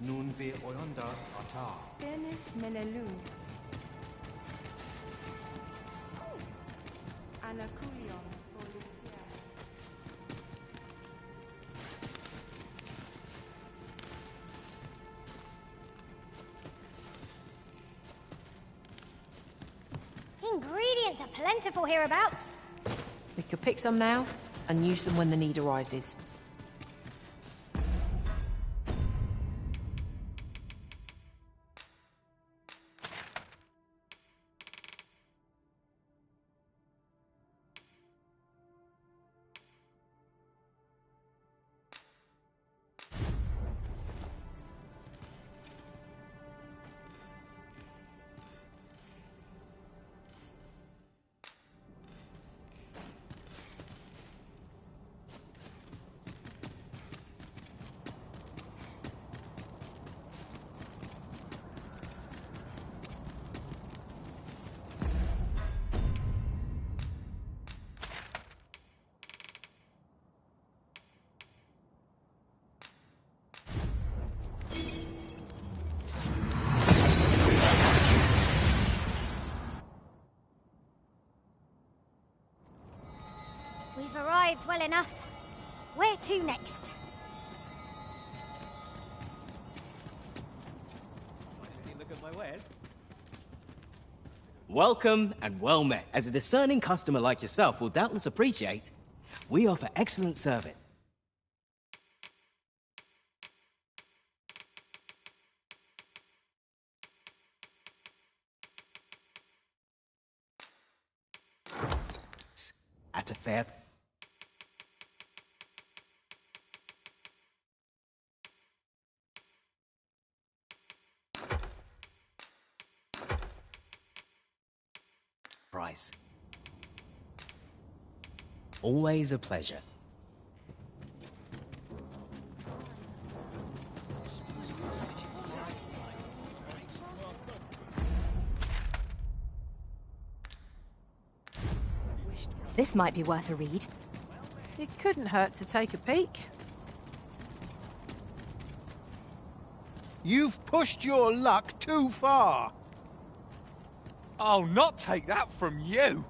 Nun wir oyunda ata. Dennis Menelu. Anakulion for Lucia. Ingredients are plentiful hereabouts. We could pick some now and use them when the need arises. We've arrived well enough. Where to next? Look at my wares. Welcome and well met. As a discerning customer like yourself will doubtless appreciate, we offer excellent service. At a fair price. Always a pleasure. This might be worth a read. It couldn't hurt to take a peek. You've pushed your luck too far. I'll not take that from you.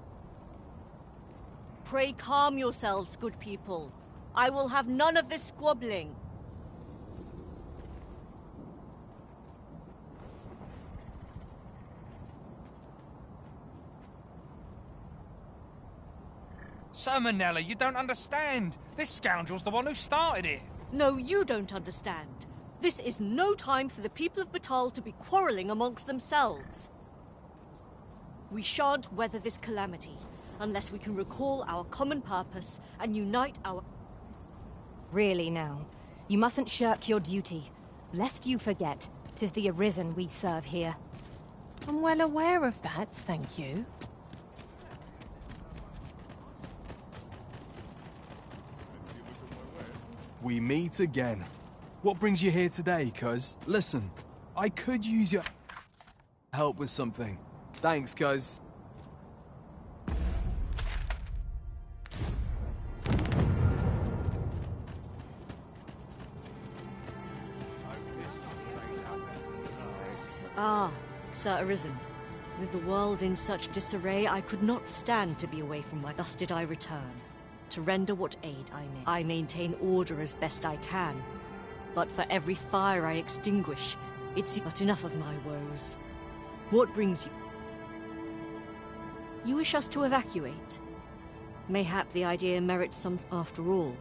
Pray calm yourselves, good people. I will have none of this squabbling. So, Manella, you don't understand. This scoundrel's the one who started it. No, you don't understand. This is no time for the people of Batal to be quarrelling amongst themselves. We shan't weather this calamity unless we can recall our common purpose and unite our... Really now, you mustn't shirk your duty, lest you forget 'tis the Arisen we serve here. I'm well aware of that, thank you. We meet again. What brings you here today, cuz? Listen, I could use your help with something. Thanks, cuz. Ah, Sir Arisen. With the world in such disarray, I could not stand to be away from my... Thus did I return, to render what aid I may. I maintain order as best I can, but for every fire I extinguish, it's... But enough of my woes. What brings you... You wish us to evacuate? Mayhap the idea merits some... After all,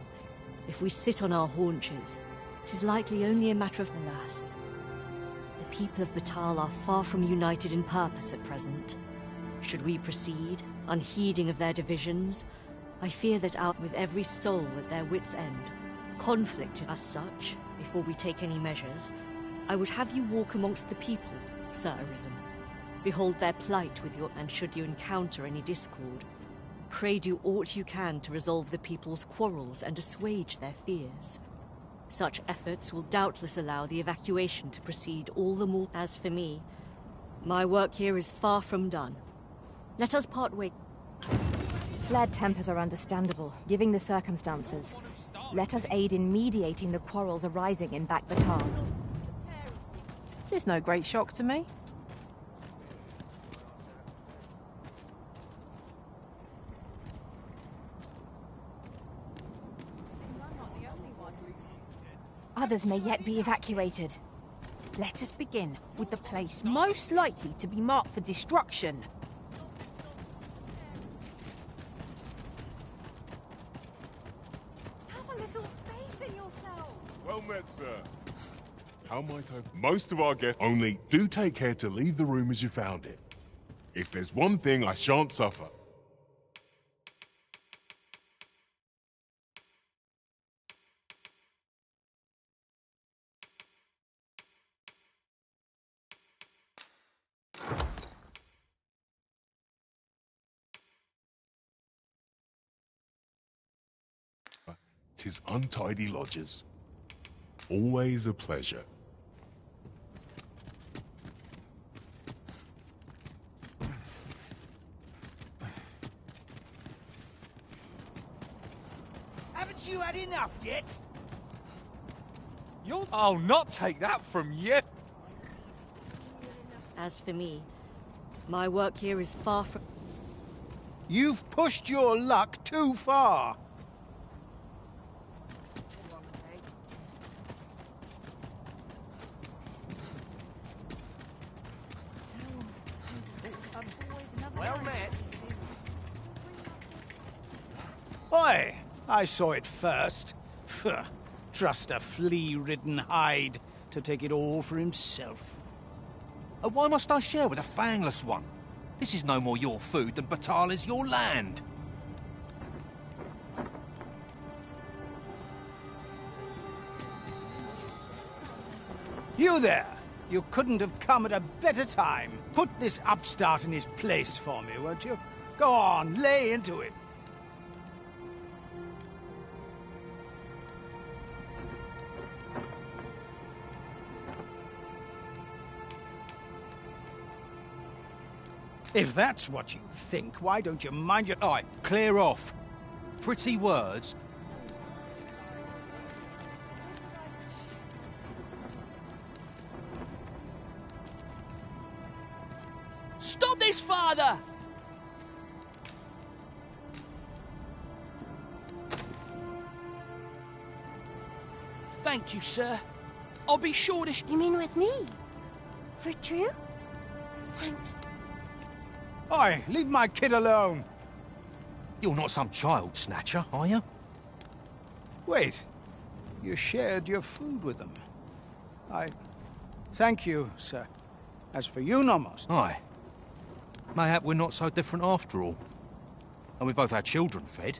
if we sit on our haunches, it is likely only a matter of... Alas. The people of Batal are far from united in purpose at present. Should we proceed, unheeding of their divisions, I fear that out with every soul at their wits' end, conflict is as such. Before we take any measures, I would have you walk amongst the people, Sir Arisen. Behold their plight with your... And should you encounter any discord, pray do aught you can to resolve the people's quarrels and assuage their fears. Such efforts will doubtless allow the evacuation to proceed all the more. As for me, my work here is far from done. Let us part ways. Flared tempers are understandable, given the circumstances. Let us aid in mediating the quarrels arising in Back Batal. There's no great shock to me. Others may yet be evacuated. Let us begin with the place most likely to be marked for destruction. Have a little faith in yourself. Well met, sir. How might I... Most of our guests only do take care to leave the room as you found it. If there's one thing I shan't suffer. Tis untidy lodgers. Always a pleasure. Haven't you had enough yet? I'll not take that from you. As for me, my work here is far from... You've pushed your luck too far. Well met. Oi! I saw it first. Pho, trust a flea-ridden hide to take it all for himself. Why must I share with a fangless one? This is no more your food than Batal is your land. You there! You couldn't have come at a better time. Put this upstart in his place for me, won't you? Go on, lay into it. If that's what you think, why don't you mind your... All right, clear off. Pretty words. Stop this, father! Thank you, sir. I'll be sure to... You mean with me? For true? Thanks. Oi, leave my kid alone. You're not some child snatcher, are you? Wait, you shared your food with them. Thank you, sir. As for you, Nomos. Aye. Mayhap we're not so different after all. And we both had children fed.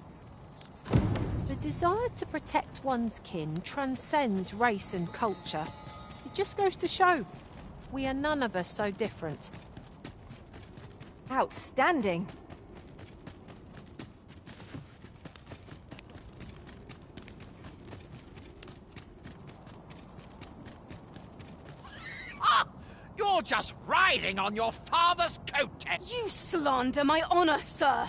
The desire to protect one's kin transcends race and culture. It just goes to show, we are none of us so different. Outstanding. You're just riding on your father's coattail. You slander my honor, sir.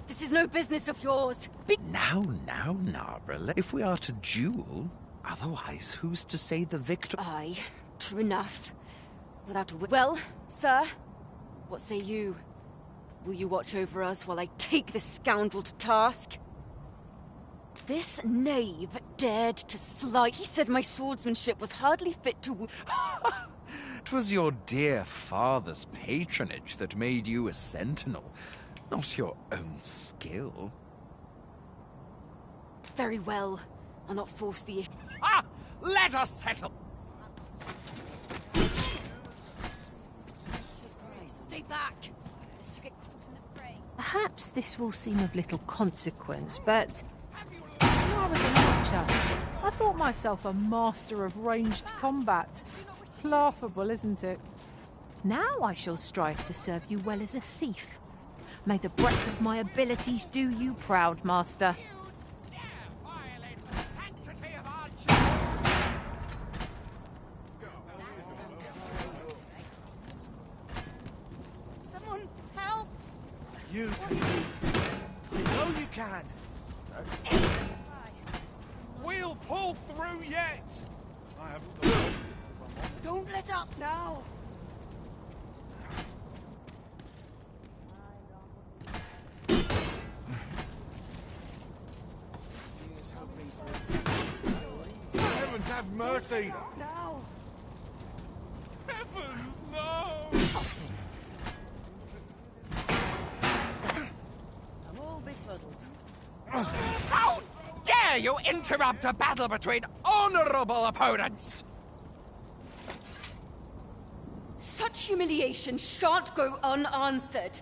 This is no business of yours. Now, Narborough, if we are to duel, otherwise who's to say the victor... Aye, true enough. Without a well, sir, what say you? Will you watch over us while I take this scoundrel to task? This knave dared to slight. He said my swordsmanship was hardly fit to... 'Twas your dear father's patronage that made you a sentinel, not your own skill. Very well. I'll not force the issue. Let us settle! Stay back! Lest you get caught in the fray. Perhaps this will seem of little consequence, but when I was an archer, I thought myself a master of ranged combat. Laughable, isn't it? Now I shall strive to serve you well as a thief. May the breadth of my abilities do you proud, master. Someone help! You know you can. We'll pull through yet! Don't let up now! Heavens have mercy! Now! Heavens, no! I'm all befuddled. How dare you interrupt a battle between honorable opponents? Such humiliation shan't go unanswered.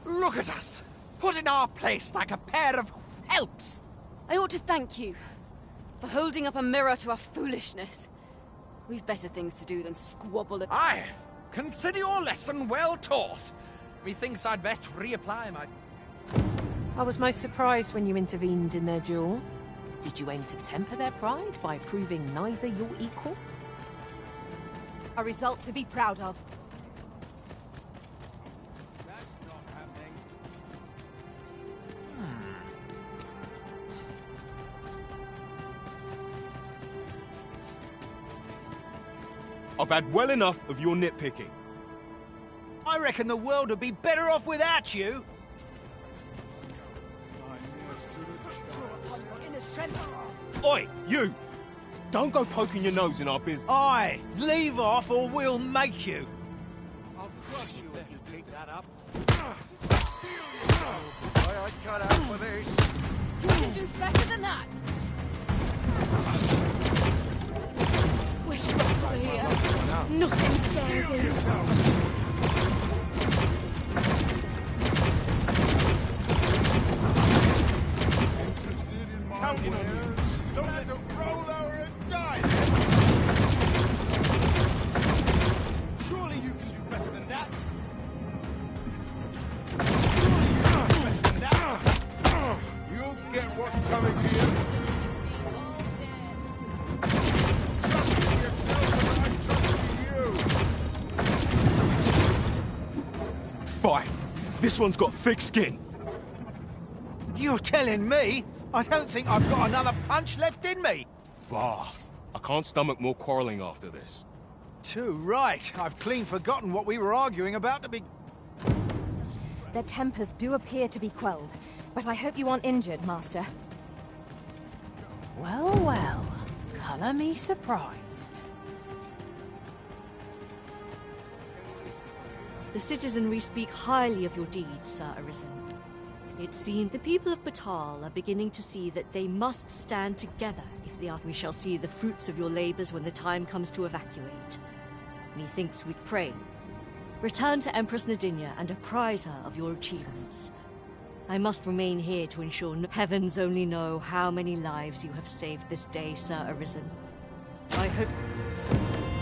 Look at us, put in our place like a pair of whelps. I ought to thank you for holding up a mirror to our foolishness. We've better things to do than squabble. Aye, consider your lesson well taught. Methinks I'd best reapply my... I was most surprised when you intervened in their duel. Did you aim to temper their pride by proving neither your equal? A result to be proud of. That's not happening. I've had well enough of your nitpicking. I reckon the world would be better off without you. Inner strength. Oi, you! Don't go poking your nose in our business. Aye, leave off or we'll make you. I'll crush you if you keep that up. I'd cut out for this. You can do better than that. Wish Rock were here. Nothing scares him. Counting on you. Don't let it roll over and die. Surely you can do better than that. You'll get what's coming to you. Trust in yourself and I trust in you. Fine. This one's got thick skin. You're telling me? I don't think I've got another punch left in me. Bah. I can't stomach more quarreling after this. Too right. I've clean forgotten what we were arguing about to be... Their tempers do appear to be quelled, but I hope you aren't injured, Master. Well, well. Colour me surprised. The citizenry speak highly of your deeds, Sir Arisen. It seems the people of Batal are beginning to see that they must stand together if they are. We shall see the fruits of your labors when the time comes to evacuate. Methinks we pray. Return to Empress Nadinia and apprise her of your achievements. I must remain here to ensure heavens only know how many lives you have saved this day, Sir Arisen. I hope...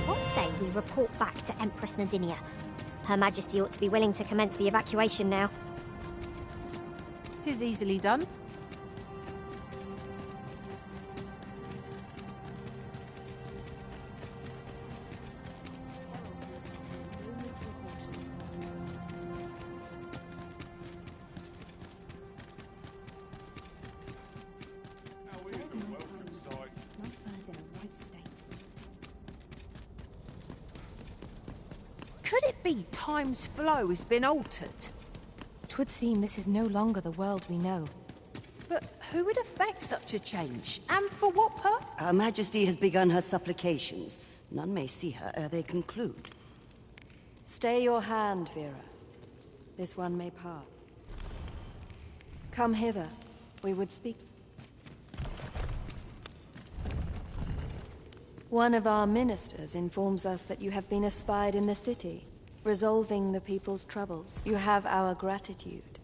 What say we report back to Empress Nadinia? Her Majesty ought to be willing to commence the evacuation now. 'Tis easily done. My fur's in a right state. Could it be time's flow has been altered? 'Twould seem this is no longer the world we know. But who would effect such a change? And for what purpose? Her Majesty has begun her supplications. None may see her ere they conclude. Stay your hand, Vera. This one may part. Come hither. We would speak. One of our ministers informs us that you have been espied in the city, resolving the people's troubles. You have our gratitude,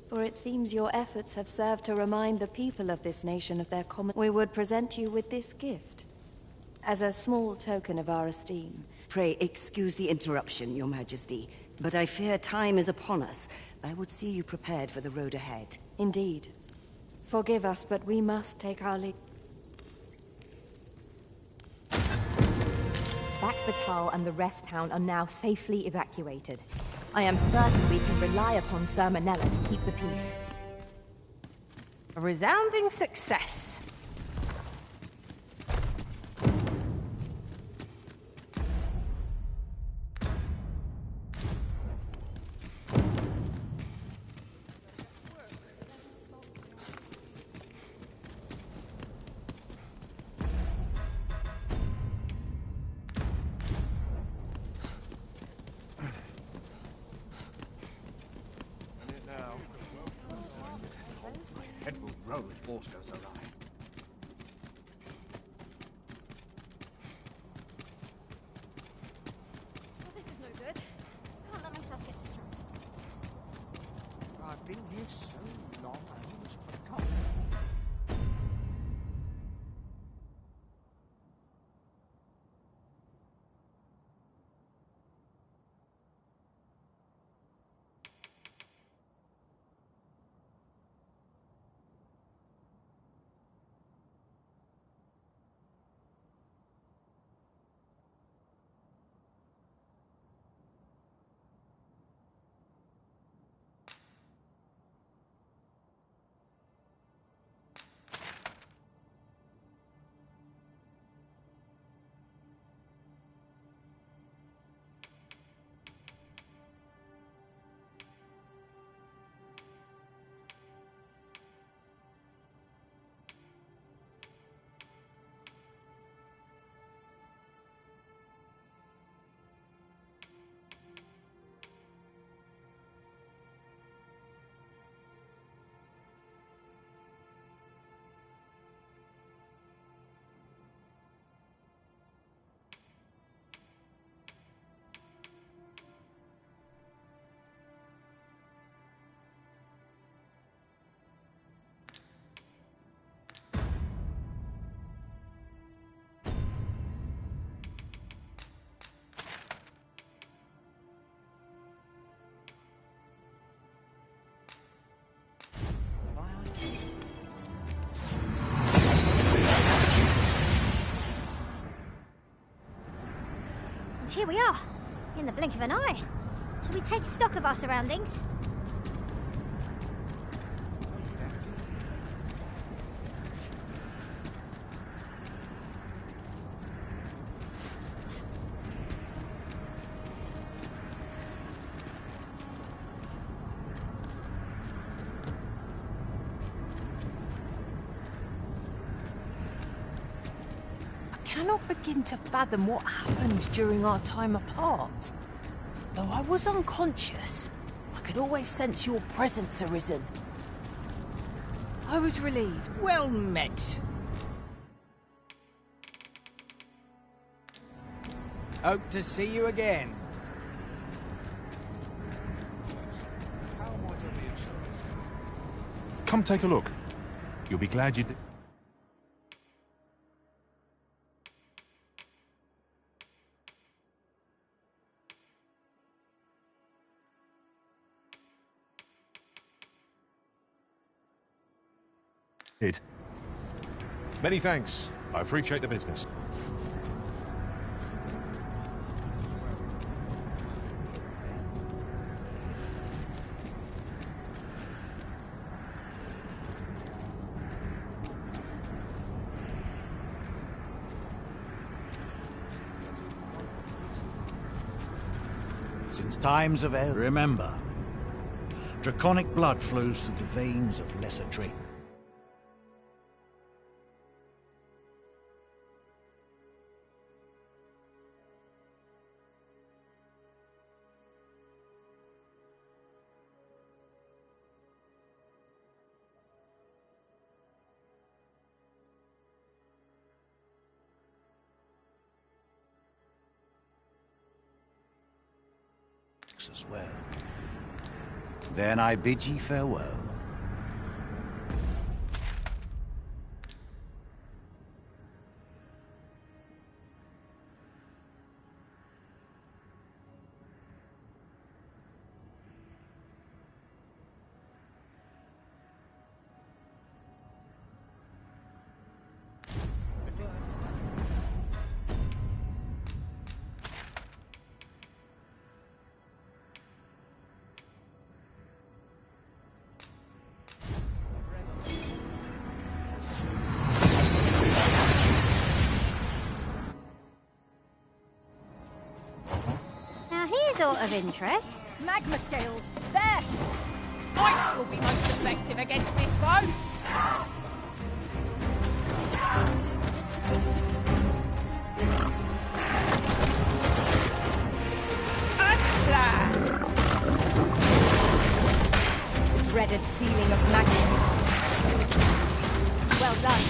for it seems your efforts have served to remind the people of this nation of their common... We would present you with this gift, as a small token of our esteem. Pray excuse the interruption, Your Majesty, but I fear time is upon us. I would see you prepared for the road ahead. Indeed. Forgive us, but we must take our leave. Back Batal and the rest town are now safely evacuated. I am certain we can rely upon Sir Manella to keep the peace. A resounding success. It will grow if force goes awry. Well, this is no good. Can't let myself get distracted. I've been here so long, I almost forgot. And here we are, in the blink of an eye. Shall we take stock of our surroundings? I cannot begin to fathom what happened during our time apart. Though I was unconscious, I could always sense your presence, Arisen. I was relieved. Well met. Hope to see you again. Come take a look. You'll be glad you did. Many thanks. I appreciate the business. Since times of eld, remember, draconic blood flows through the veins of lesser drink. As well. Then I bid ye farewell. sort of interest. Magma scales. There! Ice will be most effective against this foe. As planned. Dreaded sealing of magic. Well done.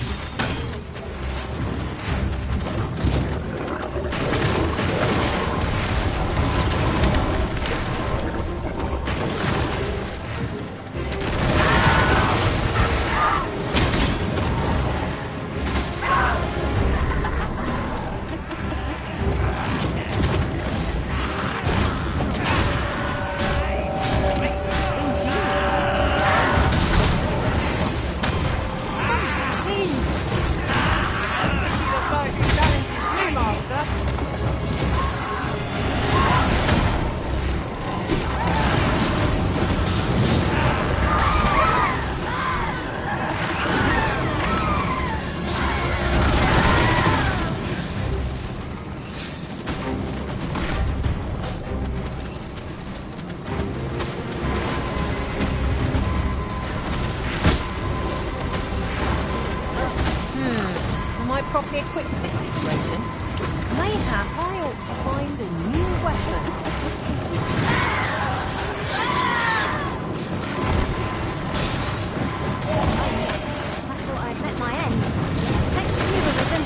Properly equipped for this situation. Mayhap I ought to find a new weapon. I thought I'd met my end. Thanks to you, Arisen.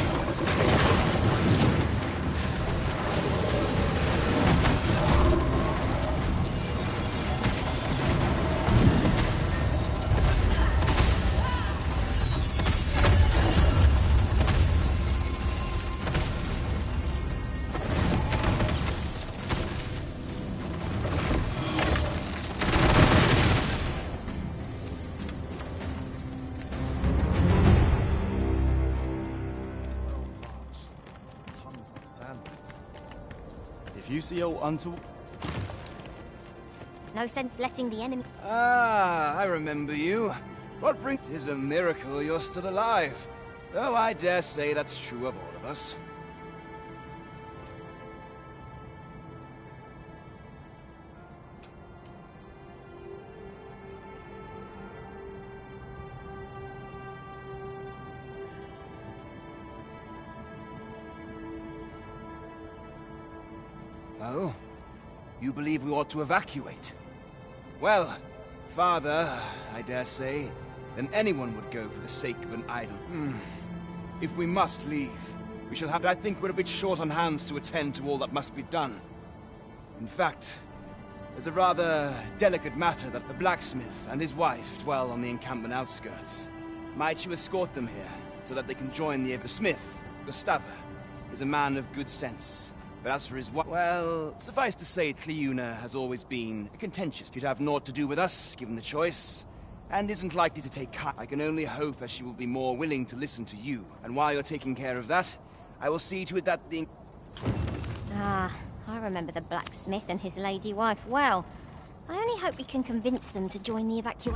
If you see all untoward... No sense letting the enemy... Ah, I remember you. What brings... It is a miracle you're still alive. Though I dare say that's true of all of us. Oh? You believe we ought to evacuate? Well, farther, I dare say, than anyone would go for the sake of an idol. If we must leave, we shall have... I think we're a bit short on hands to attend to all that must be done. In fact, there's a rather delicate matter that the blacksmith and his wife dwell on the encampment outskirts. Might you escort them here, so that they can join the smith, Gustava, is a man of good sense. But as for his wife, well, suffice to say, Cleuna has always been contentious. She'd have naught to do with us, given the choice, and isn't likely to take I can only hope that she will be more willing to listen to you. And while you're taking care of that, I will see to it that the... Ah, I remember the blacksmith and his lady wife well. I only hope we can convince them to join the evacuation.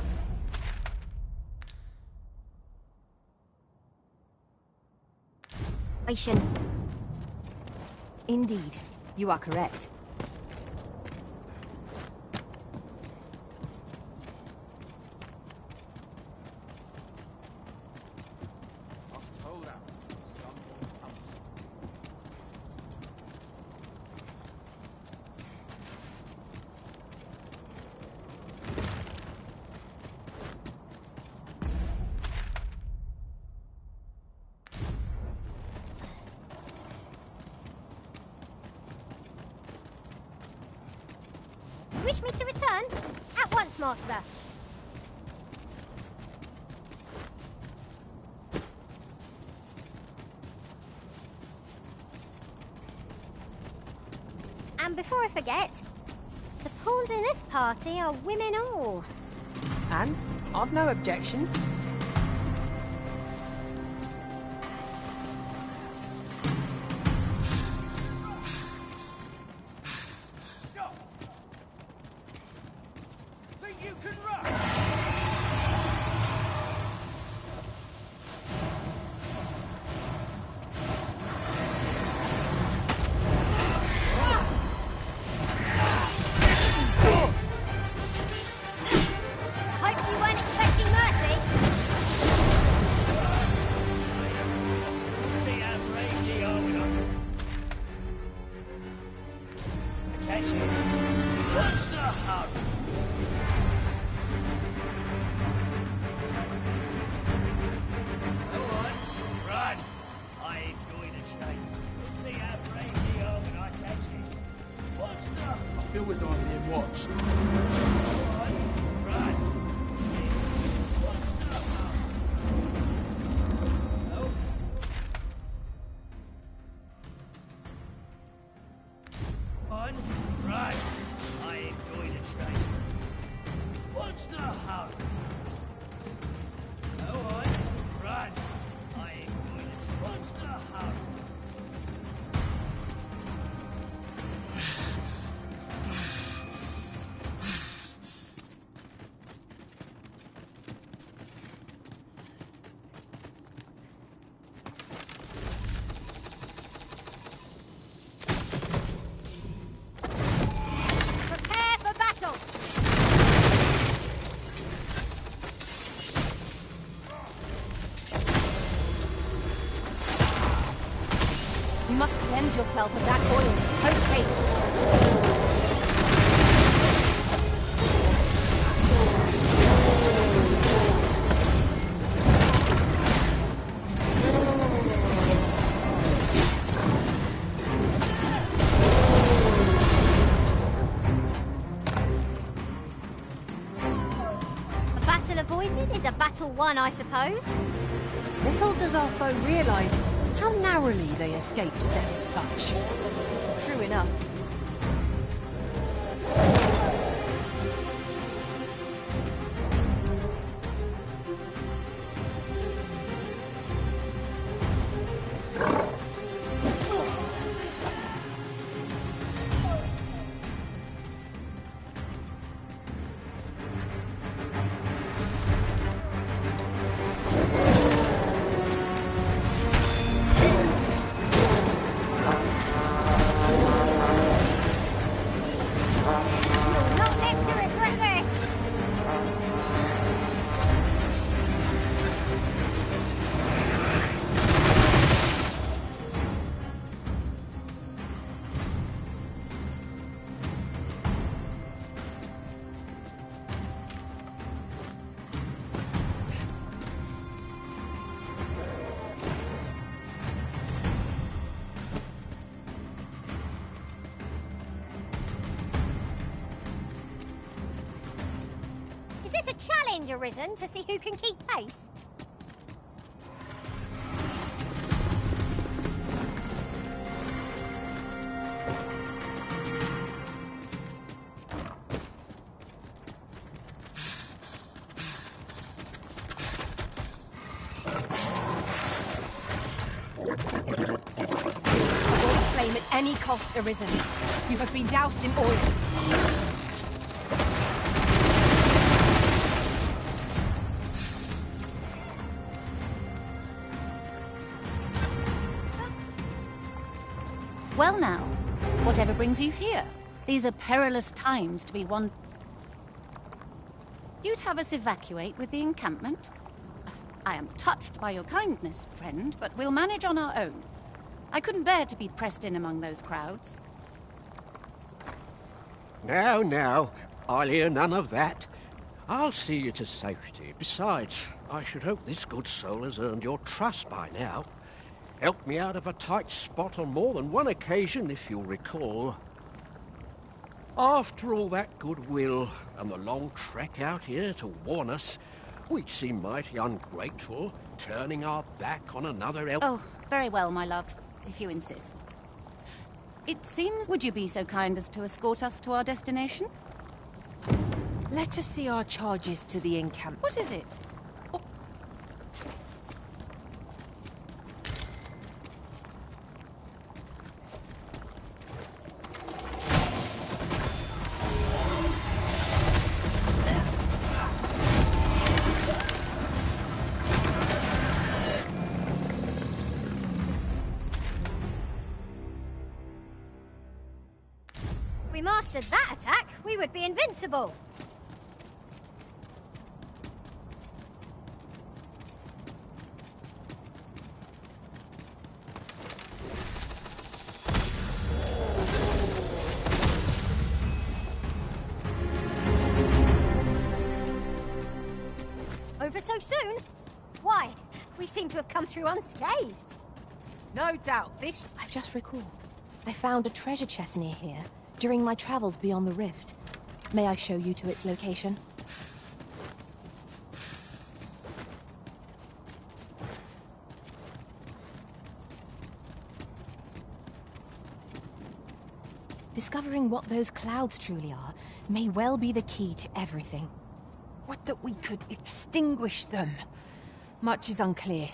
Indeed, you are correct. Wish me to return? At once, Master. And before I forget, the pawns in this party are women all. And I've no objections. I feel as though I'm being watched. Right. I enjoy the chase. What's the hurry? Go on, run. I enjoy the chase. What's the hurry? Prepare for battle! You must cleanse yourself of that oil. Post haste. A battle avoided is a battle won, I suppose. Little does our foe realise how narrowly they escaped death's touch. True enough. You'll not live to regret this! Is this a challenge arisen to see who can keep pace? Avoid flame at any cost, Arisen. You have been doused in oil. Well now, whatever brings you here? These are perilous times to be one... You'd have us evacuate with the encampment? I am touched by your kindness, friend, but we'll manage on our own. I couldn't bear to be pressed in among those crowds. Now, now, I'll hear none of that. I'll see you to safety. Besides, I should hope this good soul has earned your trust by now. Helped me out of a tight spot on more than one occasion, if you'll recall. After all that goodwill and the long trek out here to warn us, we'd seem mighty ungrateful, turning our back on another Oh, very well, my love, if you insist. It seems... Would you be so kind as to escort us to our destination? Let us see our charges to the encampment. What is it? If we mastered that attack, we would be invincible. Over so soon? Why, we seem to have come through unscathed. No doubt this... I've just recalled. I found a treasure chest near here during my travels beyond the rift. May I show you to its location? Discovering what those clouds truly are may well be the key to everything. Would that we could extinguish them. Much is unclear,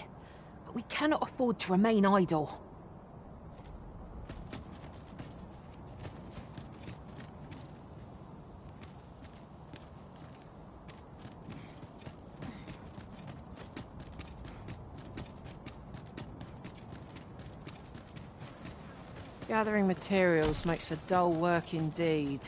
but we cannot afford to remain idle. Gathering materials makes for dull work indeed.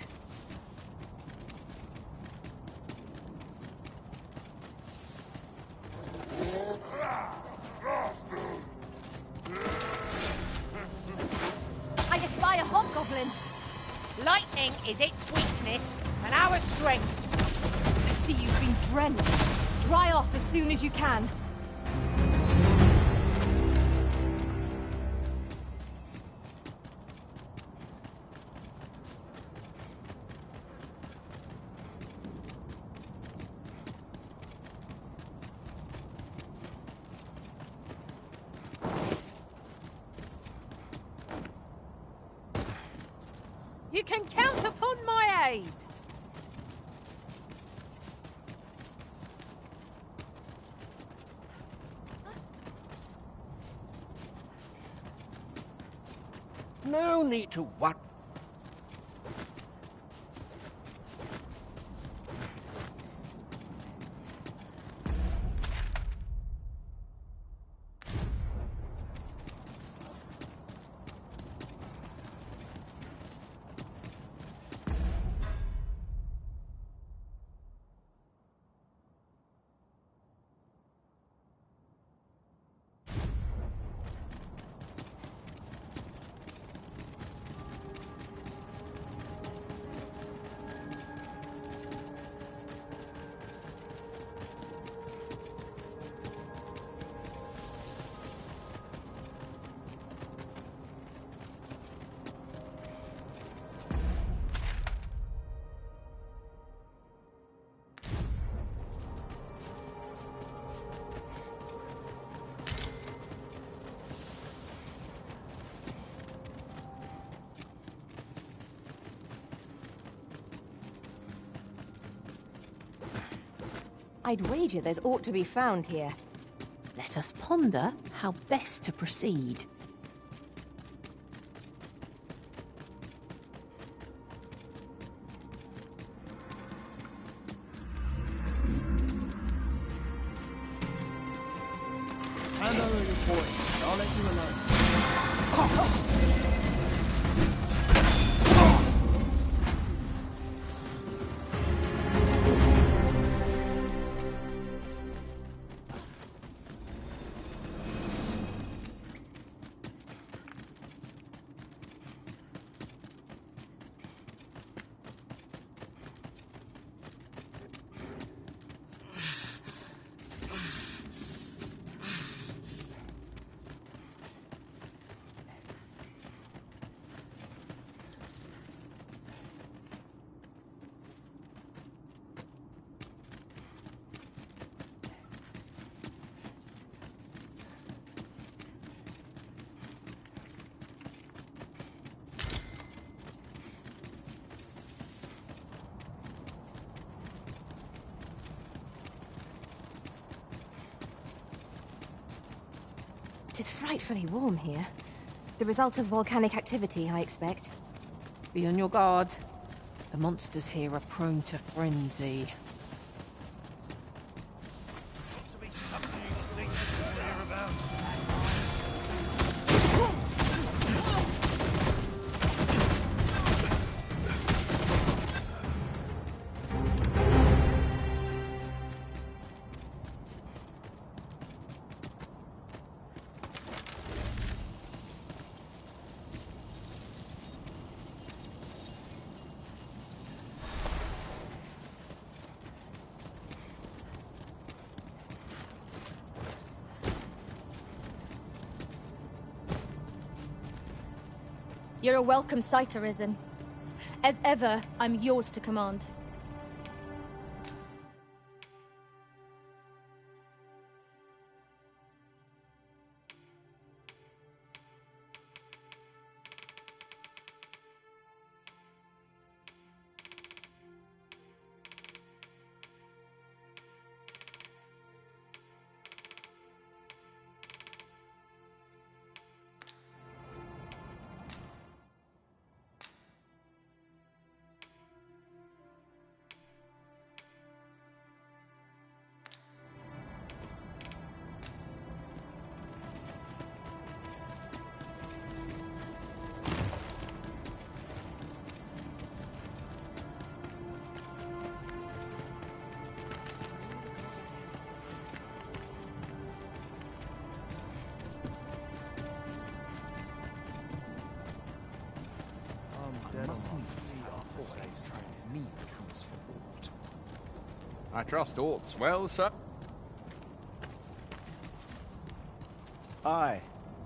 I espy a hobgoblin! Lightning is its weakness, and our strength. I see you've been drenched. Dry off as soon as you can. You can count upon my aid. No need to what? I'd wager there's aught to be found here. Let us ponder how best to proceed. Hand over your voice. I'll let you alone. It is frightfully warm here. The result of volcanic activity, I expect. Be on your guard. The monsters here are prone to frenzy. You're a welcome sight, Arisen. As ever, I'm yours to command. I trust aught's well, sir. Aye.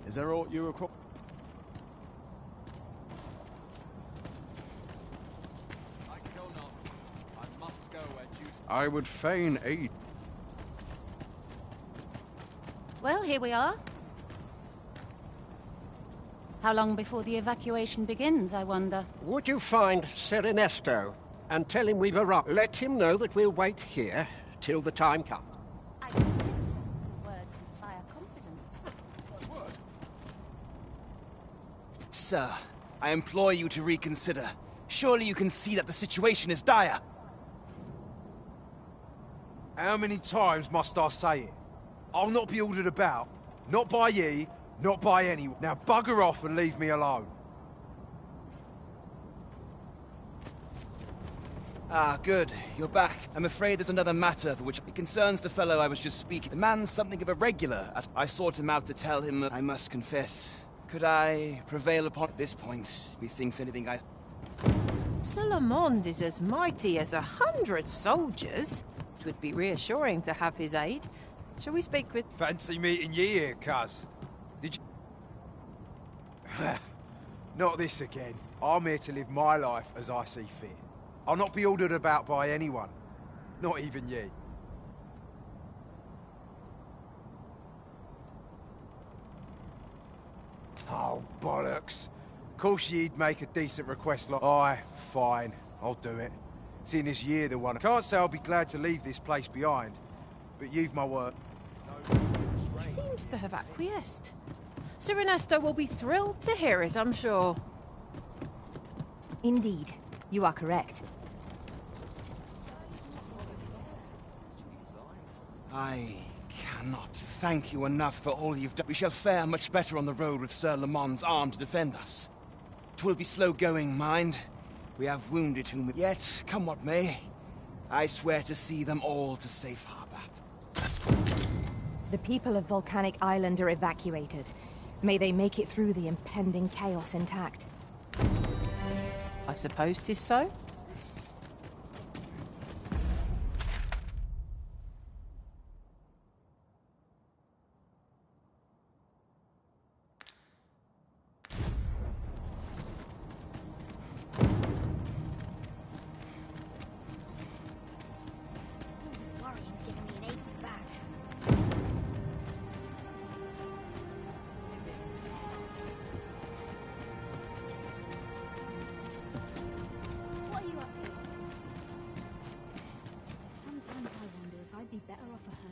Is there aught you require? I would fain aid. Well, here we are. How long before the evacuation begins, I wonder? Would you find Sir Ernesto and tell him we've arrived? Let him know that we'll wait here till the time comes. I admit your words inspire confidence. Sir, I implore you to reconsider. Surely you can see that the situation is dire. How many times must I say it? I'll not be ordered about. Not by ye, not by anyone. Now bugger off and leave me alone. Ah, good. You're back. I'm afraid there's another matter for which it concerns the fellow I was just speaking. The man's something of a regular. I sought him out to tell him that I must confess. Could I prevail upon at this point? Methinks anything I... Sir Lamond is as mighty as 100 soldiers. It would be reassuring to have his aid. Shall we speak with... Fancy meeting ye here, cuz. Did you... Not this again. I'm here to live my life as I see fit. I'll not be ordered about by anyone. Not even ye. Oh, bollocks. Of course ye'd make a decent request like... Aye, fine. I'll do it. Seeing as ye're the one... I can't say I'll be glad to leave this place behind, but you've my word. He seems to have acquiesced. Sir Ernesto will be thrilled to hear it, I'm sure. Indeed, you are correct. I cannot thank you enough for all you've done. We shall fare much better on the road with Sir Lamond's arm to defend us. 'Twill be slow going, mind. We have wounded whom... Yet, come what may, I swear to see them all to safe harbor. The people of Volcanic Island are evacuated. May they make it through the impending chaos intact. I suppose 'tis so.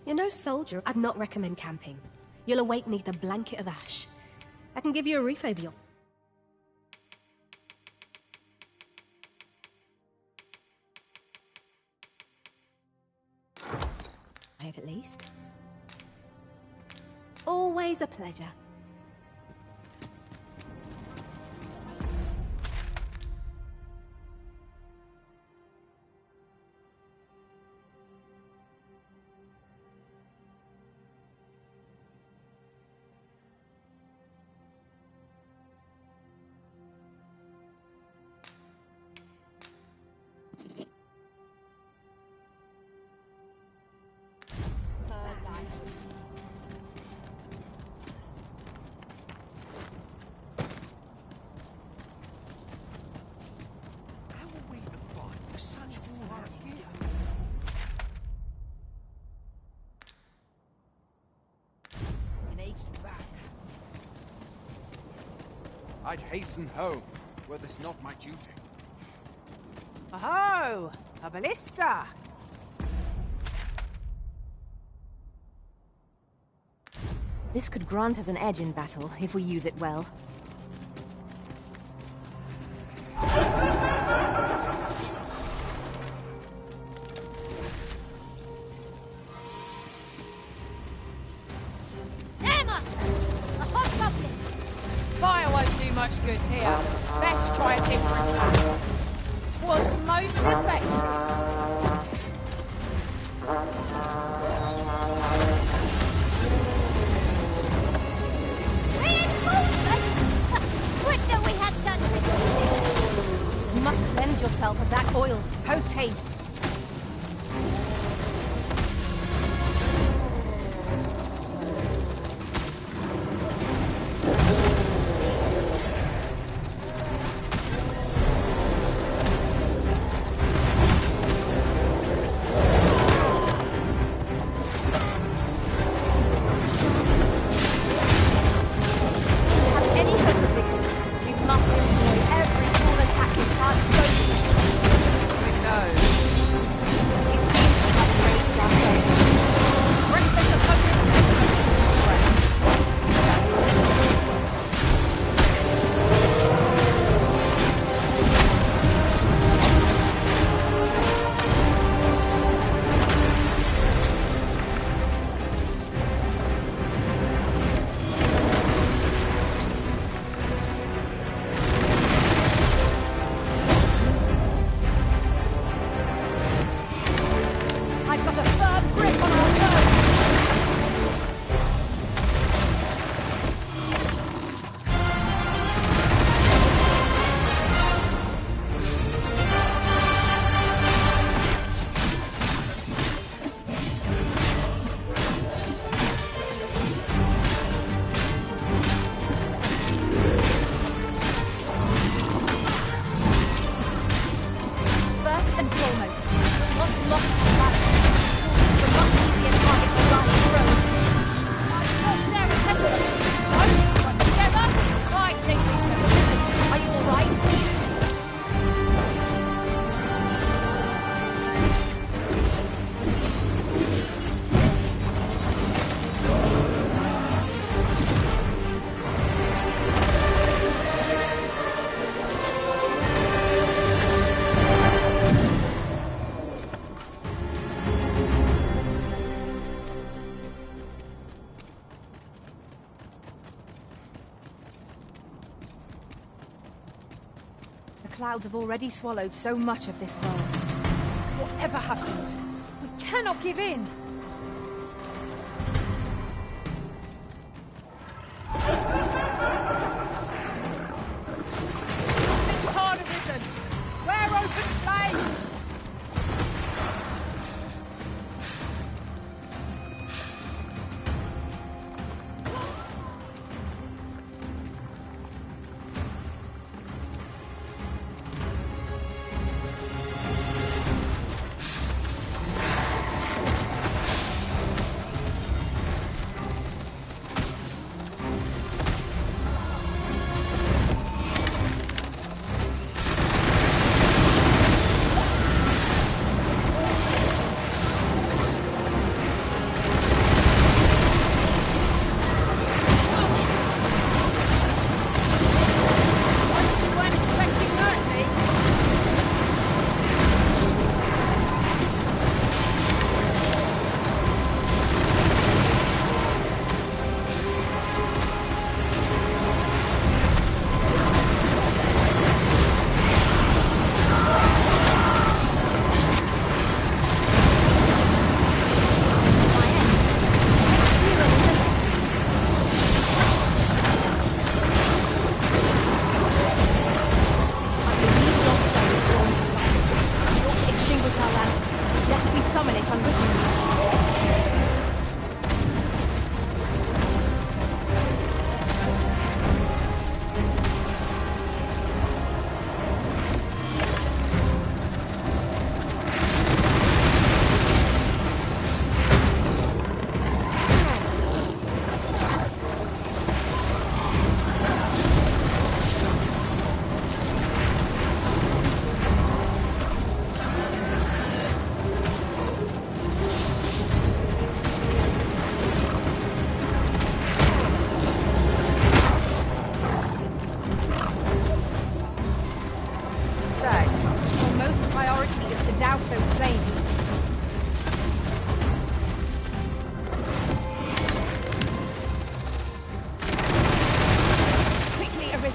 You're no soldier. I'd not recommend camping. You'll await neath a blanket of ash. I can give you a roof over your... I have at least. Always a pleasure. I'd hasten home, were this not my duty. Oh, a ballista! This could grant us an edge in battle, if we use it well. Fire won't do much good here. Best try a different tack. 'Twas most effective. Would that we had such resources! You must cleanse yourself of that oil. Post-haste. Clouds have already swallowed so much of this world. Whatever happens, we cannot give in. Hard arisen. We're open flame.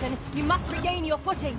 Arisen, you must regain your footing.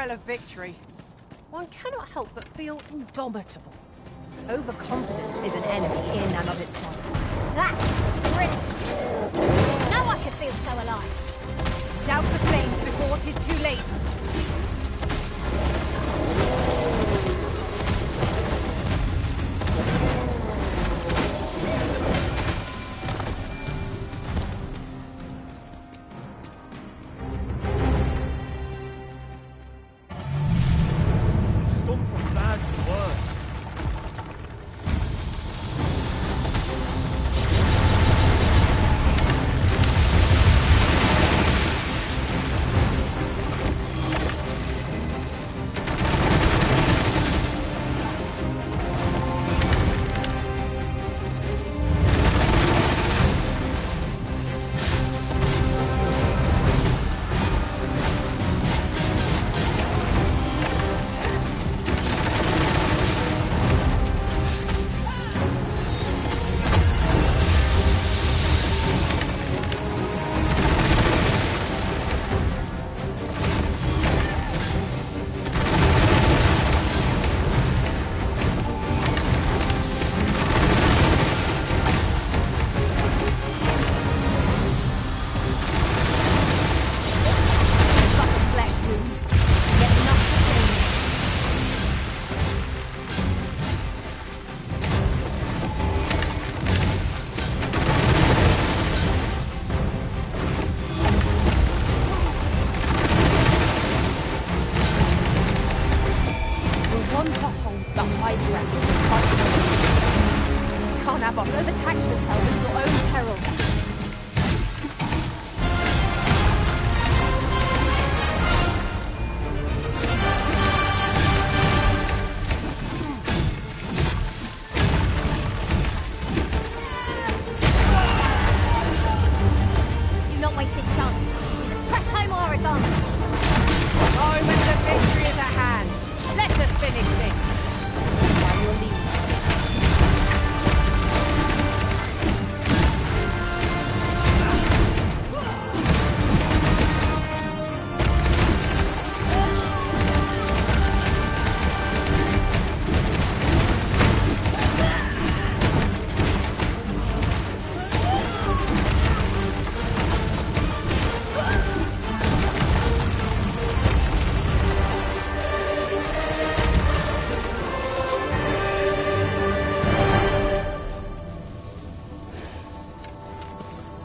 Of victory, one cannot help but feel indomitable. Overconfidence is an enemy in and of itself. That is thrilling. Now I can feel so alive. Douse the flames before 'tis too late.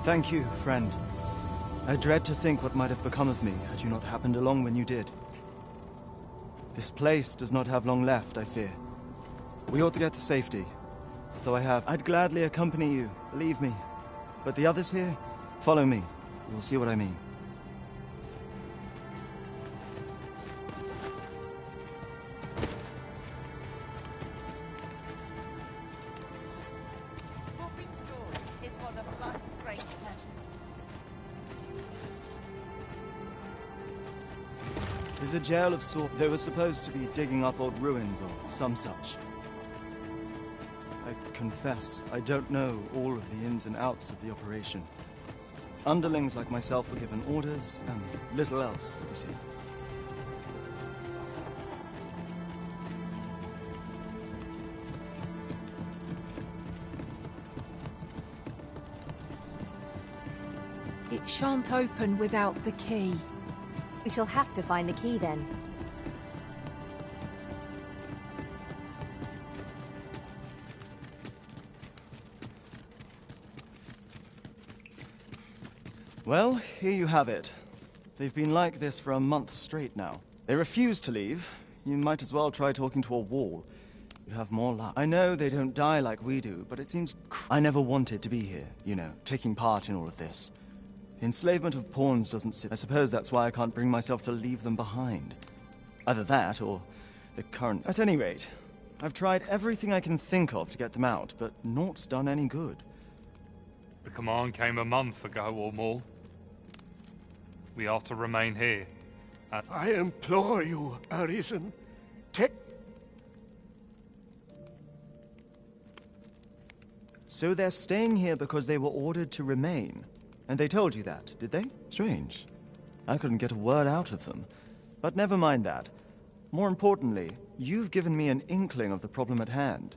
Thank you, friend. I dread to think what might have become of me had you not happened along when you did. This place does not have long left, I fear. We ought to get to safety. Though I'd gladly accompany you, believe me. But the others here, follow me. You will see what I mean. was a jail of sorts. They were supposed to be digging up old ruins or some such. I confess, I don't know all of the ins and outs of the operation. Underlings like myself were given orders, and little else, you see. It shan't open without the key. We shall have to find the key then. Well, here you have it. They've been like this for a month straight now. They refuse to leave. You might as well try talking to a wall. You'd have more luck. I know they don't die like we do, but it seems I never wanted to be here, you know, taking part in all of this. The enslavement of pawns doesn't sit. I suppose that's why I can't bring myself to leave them behind. Either that, or the current... At any rate, I've tried everything I can think of to get them out, but naught's done any good. The command came a month ago or more. We are to remain here. I implore you, Arisen. Take... So they're staying here because they were ordered to remain. And they told you that, did they? Strange. I couldn't get a word out of them. But never mind that. More importantly, you've given me an inkling of the problem at hand.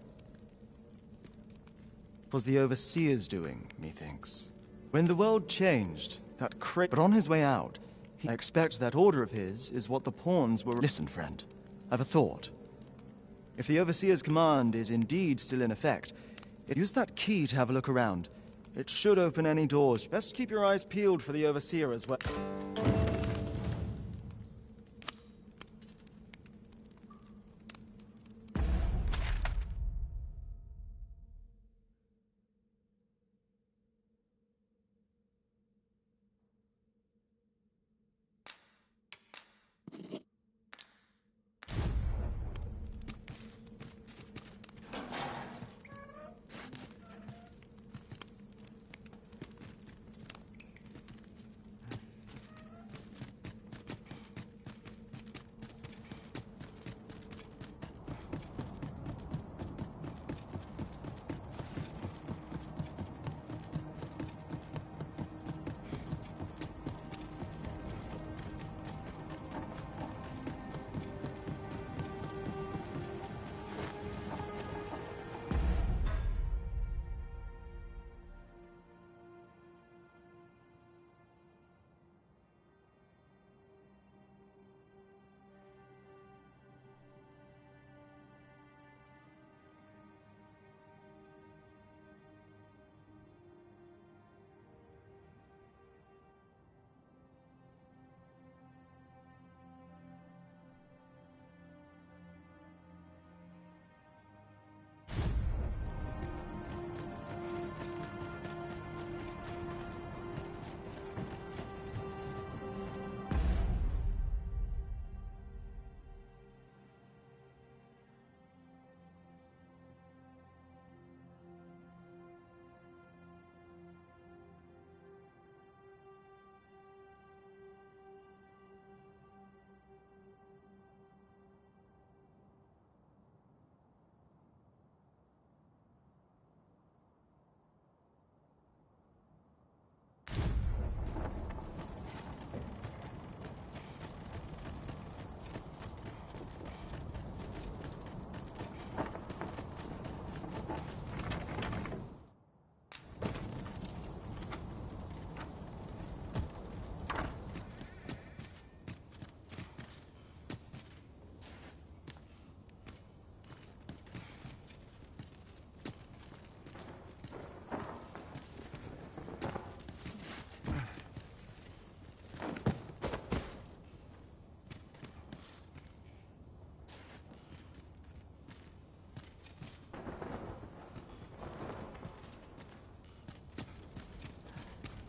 It was the Overseer's doing, methinks. When the world changed, that but on his way out, I expect that order of his is what the pawns were... Listen, friend. I've a thought. If the Overseer's command is indeed still in effect, use that key to have a look around. It should open any doors. Best keep your eyes peeled for the Overseer as well.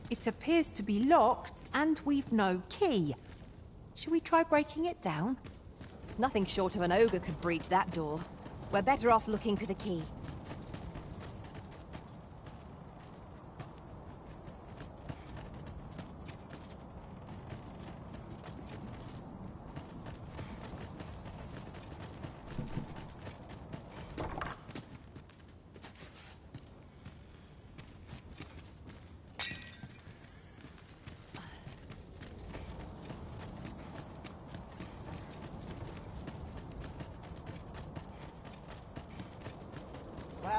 It appears to be locked, and we've no key. Shall we try breaking it down? Nothing short of an ogre could breach that door. We're better off looking for the key.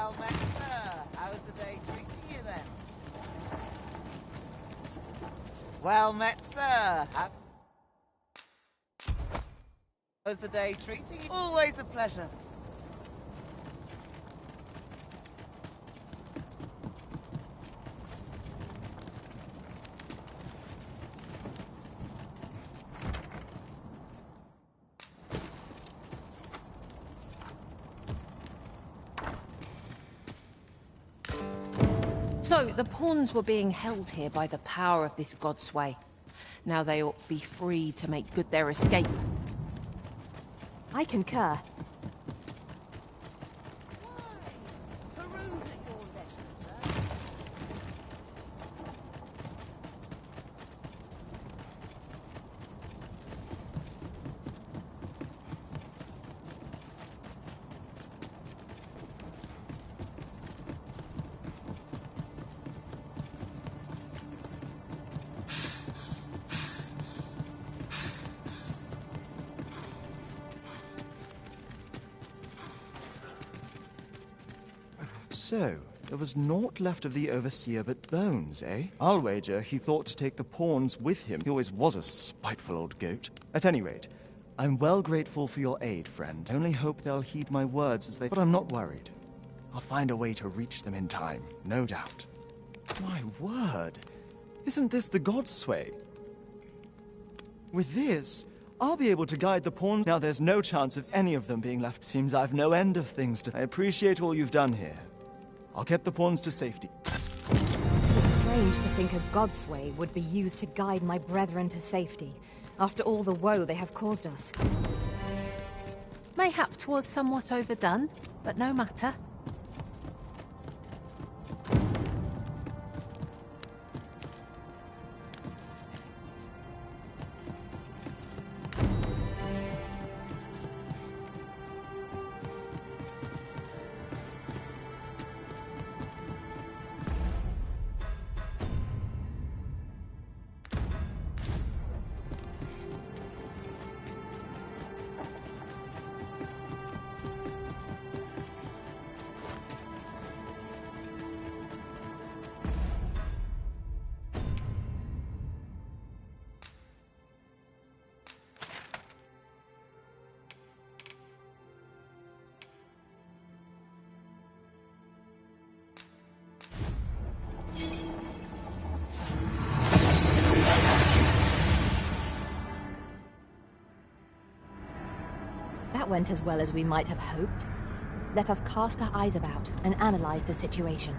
Well met, sir. How's the day treating you then? Well met, sir. How's the day treating you? Always a pleasure. So, the pawns were being held here by the power of this godsway. Now they ought to be free to make good their escape. I concur. So, there was naught left of the Overseer but bones, eh? I'll wager he thought to take the pawns with him. He always was a spiteful old goat. At any rate, I'm well grateful for your aid, friend. Only hope they'll heed my words as they... But I'm not worried. I'll find a way to reach them in time, no doubt. My word! Isn't this the Godsway? With this, I'll be able to guide the pawns. Now there's no chance of any of them being left. Seems I've no end of things to... I appreciate all you've done here. I'll get the pawns to safety. It's strange to think a Godsway would be used to guide my brethren to safety, after all the woe they have caused us. Mayhap 'twas somewhat overdone, but no matter. That went as well as we might have hoped. Let us cast our eyes about and analyze the situation.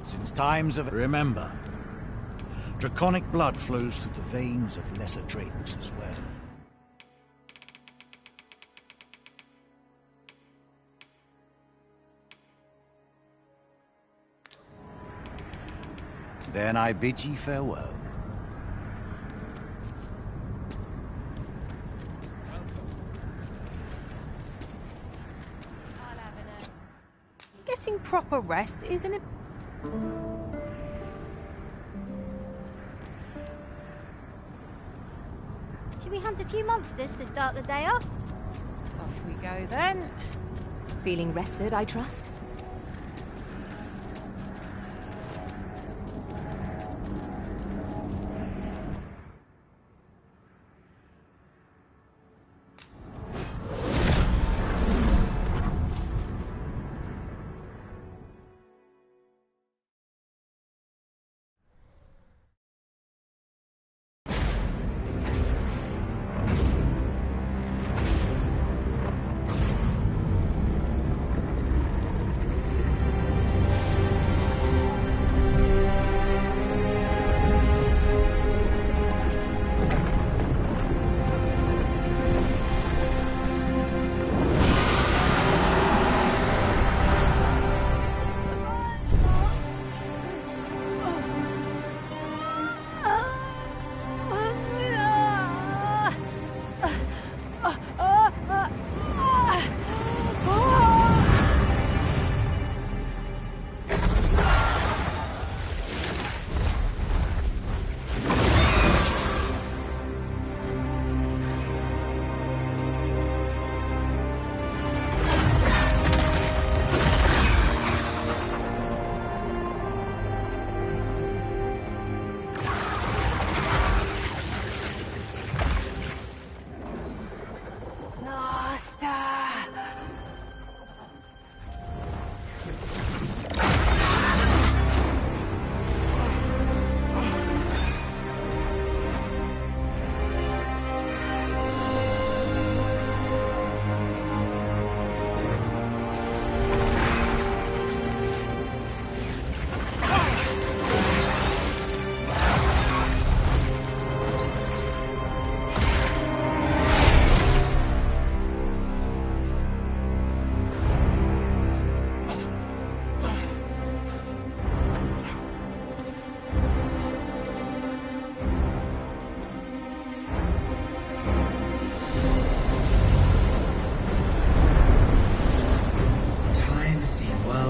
Since times of... Remember, draconic blood flows through the veins of lesser drakes as well. Then I bid ye farewell. Getting proper rest isn't it? Should we hunt a few monsters to start the day off? Off we go then. Feeling rested, I trust?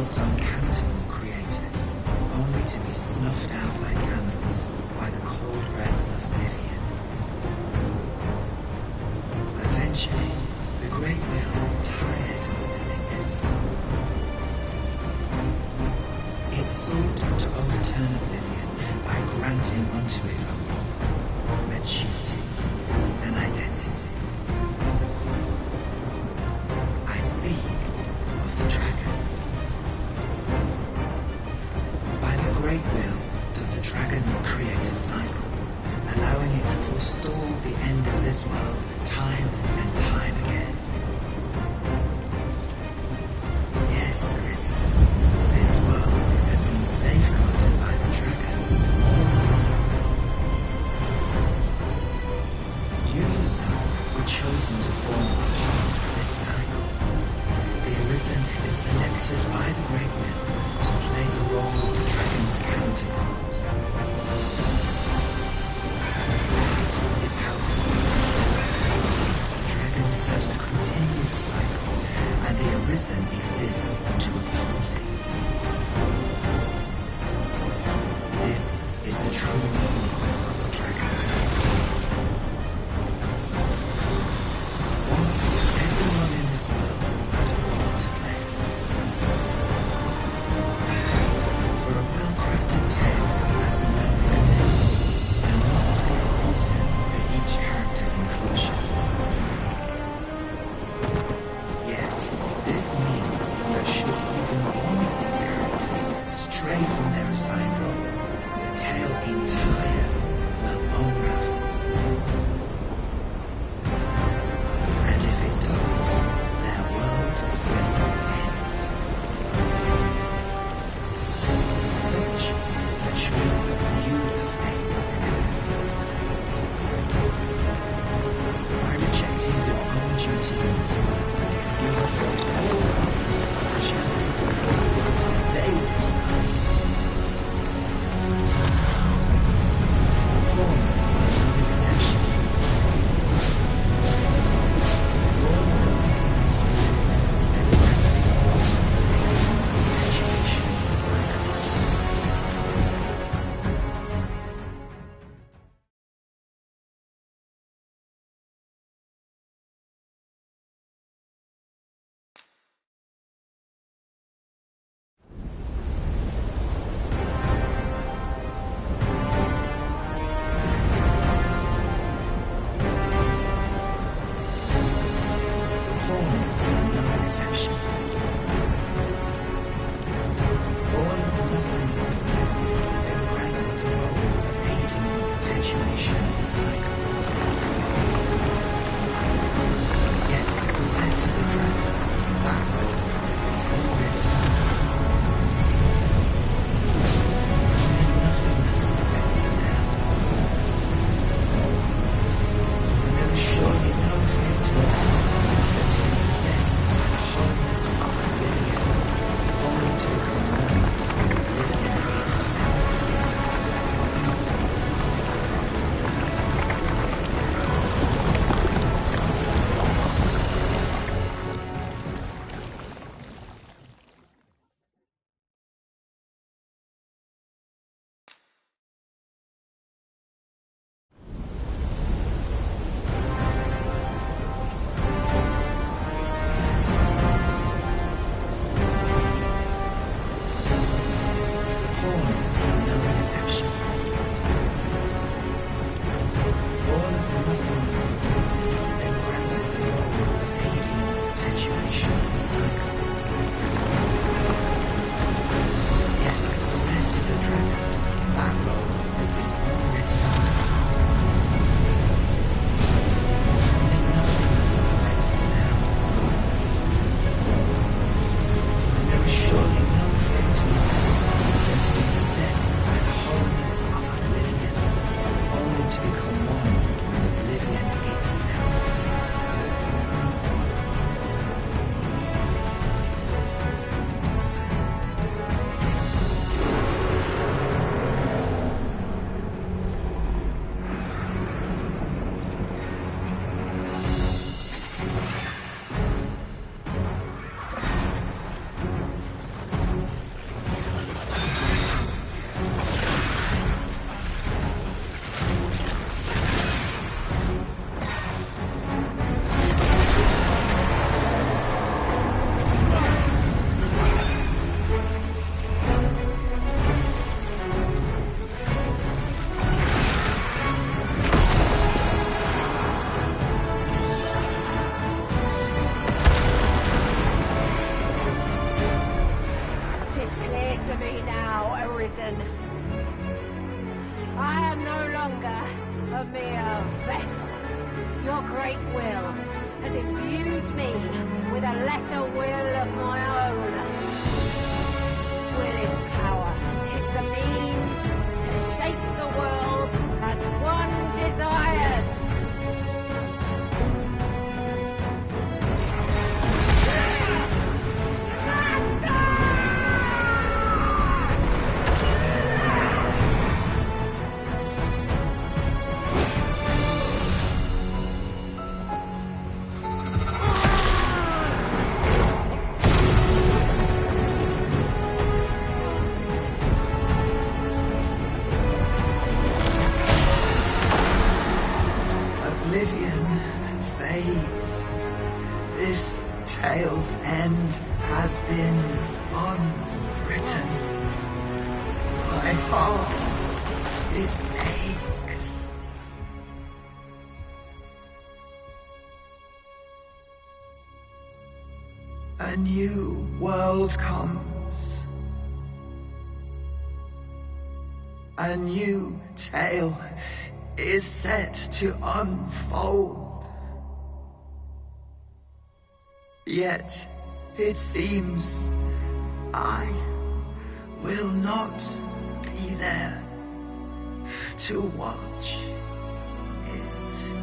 Uncountable created, only to be snuffed out like candles by the cold breath of oblivion. Eventually, the Great Will tired of witnessing this. It sought to overturn oblivion by granting unto it a law, maturity, and identity. I speak of the Dragon. Great will does the Dragon create a cycle, allowing it to forestall the end of this world time and time again. Yes, Arisen, this world has been safeguarded by the Dragon. You yourself were chosen to form a part of this cycle. The Arisen is selected by the Great Will to play the role of the Dragon's counterpart. That is how this world is built. The Dragon serves to continue the cycle, and the Arisen exists to oppose it. This is the true meaning of the Dragon's name. Once, everyone in this world had a role to play. Tale has no excess. There must be a reason for each character's inclusion. Yet, this means that should even one of these characters stray from their assigned role, the tale entire will unravel. And if it does, their world will end. Such is the choice you have made, Arisen. By rejecting your own duty in this world, you have robbed all others of the chance to fulfill the roles they were assigned. Pawns are no exception. Born in the nothingness of oblivion, they were granted a role aiding in the perpetuation of the cycle. Pawns are no exception. Born in the nothingness of oblivion, they were granted the role of aiding in the perpetuation of the cycle. Yet, after the Dragon, that role has been rewritten. Only nothingness awaits them now. And there is surely no fate more beautiful than to be possessed by the holiness cycle. Yet, compared to the dragon, that role has been unwritten. Only nothingness affects them now. And there is surely no fate more gratifying than to be possessed by the wholeness of oblivion, only to become one with oblivion itself. I am no longer a mere vessel. Your great will has imbued me with a lesser will of my own. Will is power. 'Tis the means to shape the world as one desires. Oblivion fades. This tale's end has been unwritten. My heart, it aches. A new world comes. A new tale is set to unfold. Yet, it seems I will not be there to watch it.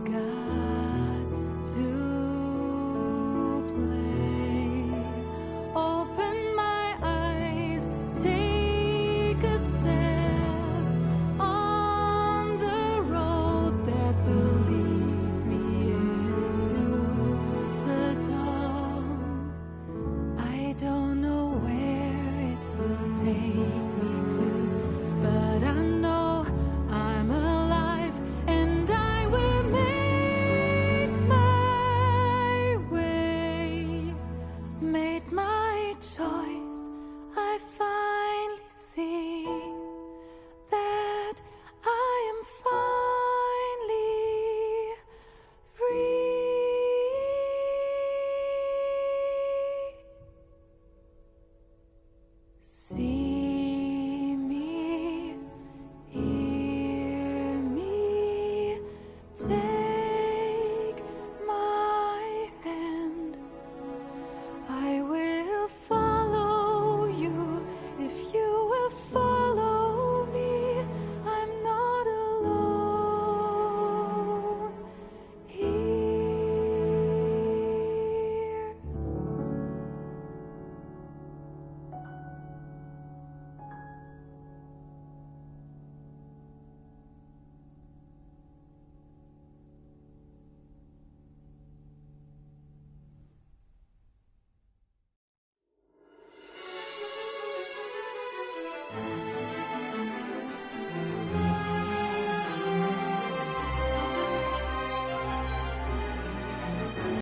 sky.